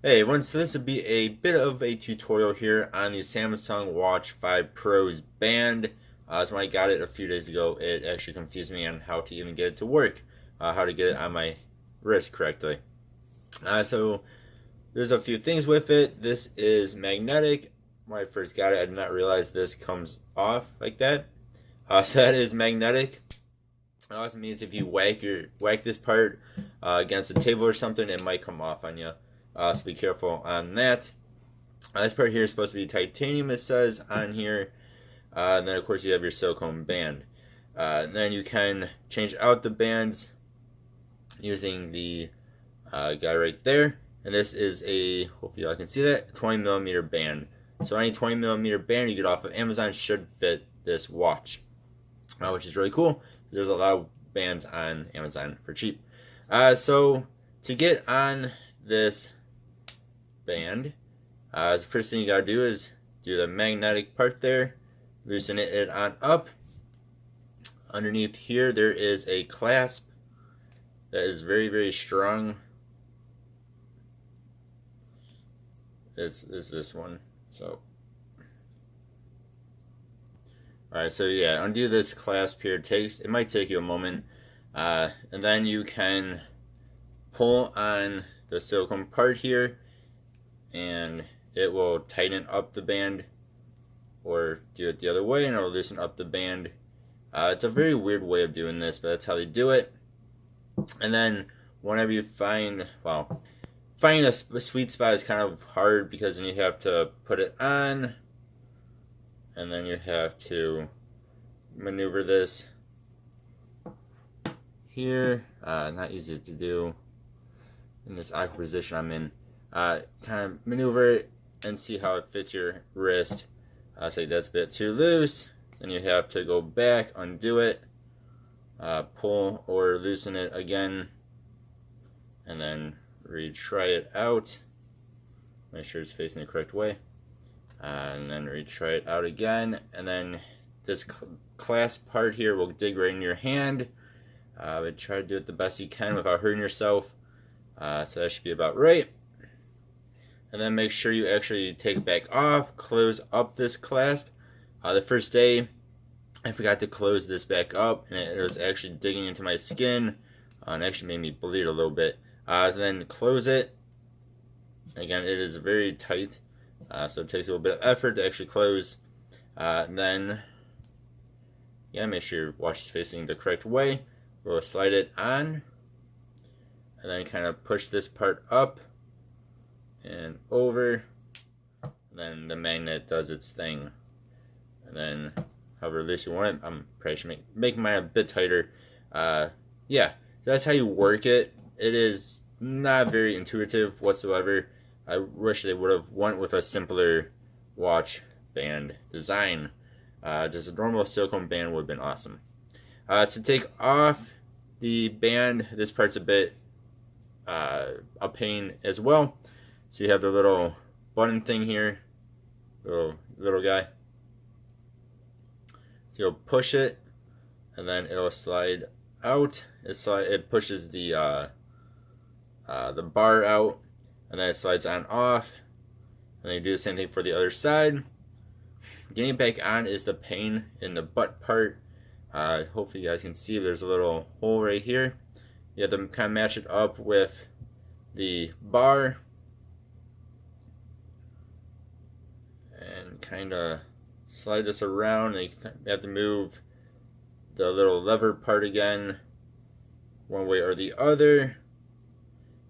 Hey everyone, so this would be a bit of a tutorial here on the Samsung Watch 5 Pro's band. So when I got it a few days ago, it actually confused me on how to even get it to work, how to get it on my wrist correctly. So there's a few things with it. This is magnetic. When I first got it, I did not realize this comes off like that. So that is magnetic. It also means if you whack this part against a table or something, it might come off on you. So be careful on that. This part here is supposed to be titanium, it says on here. And then of course you have your silicone band. And then you can change out the bands using the guy right there. And this is a, hopefully y'all can see that, 20 millimeter band. So any 20 millimeter band you get off of Amazon should fit this watch, which is really cool. There's a lot of bands on Amazon for cheap. So to get on this band, the first thing you gotta do is do the magnetic part there, loosen it on up. Underneath here there is a clasp that is very, very strong. It's this one. So alright, so yeah, undo this clasp here. It might take you a moment. And then you can pull on the silicone part here and it will tighten up the band, or do it the other way and it will loosen up the band. It's a very weird way of doing this, but that's how they do it. And then whenever you find, well, finding a sweet spot is kind of hard because then you have to put it on and then you have to maneuver this here. Not easy to do in this awkward position I'm in. Kind of maneuver it and see how it fits your wrist. Say that's a bit too loose, then you have to go back, undo it, pull or loosen it again, and then retry it out. Make sure it's facing the correct way, and then retry it out again. And then this clasp part here will dig right in your hand. But try to do it the best you can without hurting yourself. So that should be about right. And then make sure you actually take it back off, close up this clasp. The first day I forgot to close this back up and it was actually digging into my skin and actually made me bleed a little bit. Then close it. Again, it is very tight, so it takes a little bit of effort to actually close. Then yeah, make sure your watch is facing the correct way. We'll slide it on and then kind of push this part up and over, and then the magnet does its thing, and then however loose you want it. I'm probably should making mine a bit tighter. Yeah, that's how you work it. It is not very intuitive whatsoever. I wish they would have went with a simpler watch band design. Just a normal silicone band would have been awesome. To take off the band, this part's a bit a pain as well. So you have the little button thing here, little guy. So you'll push it, and then it'll slide out. It pushes the bar out, and then it slides on off. And then you do the same thing for the other side. Getting it back on is the pain in the butt part. Hopefully you guys can see there's a little hole right here. You have to kind of match it up with the bar and kind of slide this around. And you have to move the little lever part again one way or the other.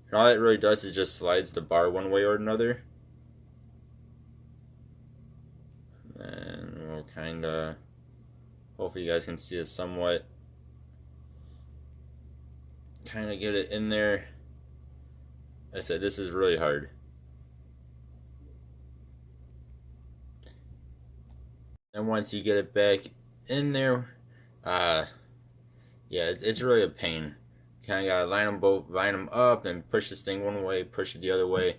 And all that really does is just slides the bar one way or another. And we'll kind of, hopefully you guys can see it somewhat. Kind of get it in there. Like I said, this is really hard. And once you get it back in there, yeah, it's really a pain. Kind of gotta line them up, and push this thing one way, push it the other way.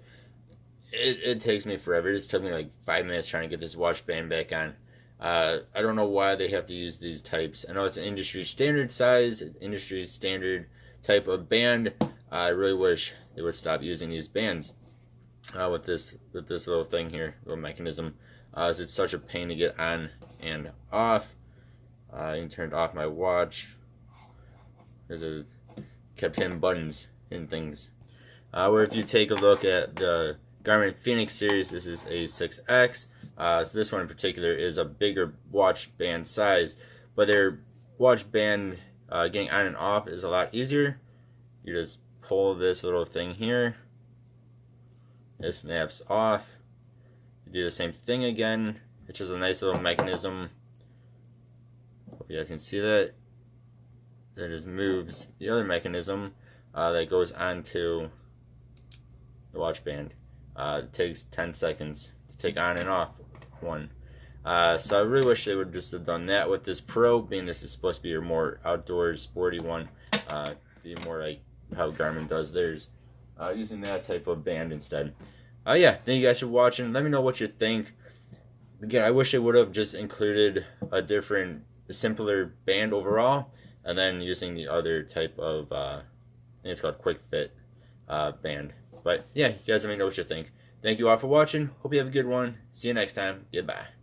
It takes me forever. It just took me like 5 minutes trying to get this watch band back on. I don't know why they have to use these types. I know it's an industry standard size, industry standard type of band. I really wish they would stop using these bands. with this little thing here, little mechanism, as it's such a pain to get on and off. I even turned off my watch because it kept hitting buttons and things. Where if you take a look at the Garmin Fenix series, this is a 6X. So this one in particular is a bigger watch band size, but their watch band getting on and off is a lot easier. You just pull this little thing here, it snaps off. You do the same thing again. It's just a nice little mechanism. Hope you guys can see that. That just moves the other mechanism that goes onto the watch band. It takes 10 seconds to take on and off one. So I really wish they would just have done that with this Pro, being this is supposed to be your more outdoors, sporty one. Be more like how Garmin does theirs, using that type of band instead. Yeah, thank you guys for watching. Let me know what you think. Again, I wish they would have just included a different, simpler band overall, and then using the other type of, I think it's called Quick Fit band. But yeah, you guys let me know what you think. Thank you all for watching. Hope you have a good one. See you next time. Goodbye.